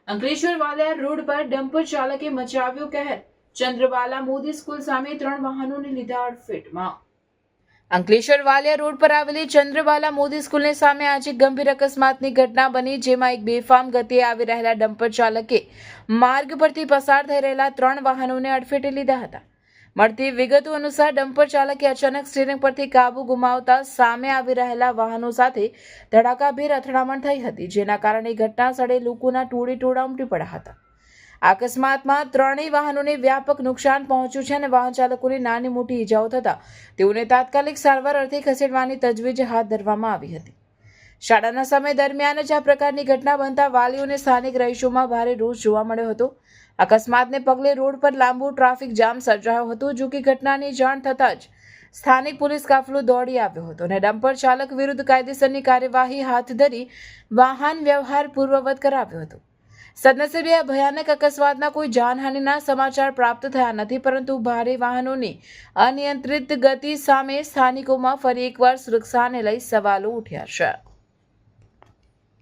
Ankleshwar Valia road પર dumper ચાલકે મચાવ્યો કહેર. ચંદ્રવાલા મોદી સ્કૂલ સામે 3 વાહનોને લીધા અડફેટમાં. અંકલેશ્વર વાલિયા રોડ પર આવેલી ચંદ્રવાલા મોદી સ્કૂલની સામે આજે ગંભીર અકસ્માતની ઘટના બની, જેમાં એક બેફામ ગતિએ આવી રહેલા ડમ્પર ચાલકે માર્ગ પરથી પસાર થઈ રહેલા 3 વાહનોને અડફેટે લીધા હતા. મળતી વિગતો અનુસાર ડમ્પર ચાલકે અચાનક સ્ટીયરિંગ પરથી કાબુ ગુમાવતા સામે આવી રહેલા વાહનો સાથે ધડાકાભેર અથડામણ થઈ હતી, જેના કારણે ઘટના સ્થળે લોકોના ટોળેટોળા ઉમટી પડ્યા હતા. અકસ્માતમાં 3 વાહનોને વ્યાપક નુકસાન પહોંચ્યું છે અને વાહન ચાલકોને નાની મોટી ઈજાઓ થતા તેઓને તાત્કાલિક સારવાર અર્થે ખસેડવાની તજવીજ હાથ ધરવામાં આવી હતી. શાળાના સમય દરમિયાન જ આ પ્રકારની ઘટના બનતા વાલીઓને સ્થાનિક રહીશોમાં ભારે રોષ જોવા મળ્યો હતો. અકસ્માતને પગલે રોડ પર લાંબુ ટ્રાફિક જામ સર્જાયો હતો. જો કે ઘટનાની જાણ થતાં જ સ્થાનિક પોલીસ કાફલો દોડી આવ્યો હતો અને ડમ્પર ચાલક વિરુદ્ધ કાયદેસરની કાર્યવાહી હાથ ધરી વાહન વ્યવહાર પૂર્વવત કરાવ્યો હતો. સદનસીબે આ ભયાનક અકસ્માતના કોઈ જાનહાનિના સમાચાર પ્રાપ્ત થયા નથી, પરંતુ ભારે વાહનોની અનિયંત્રિત ગતિ સામે સ્થાનિકોમાં ફરી એકવાર સુરક્ષાને લઈ સવાલો ઉઠ્યા છે.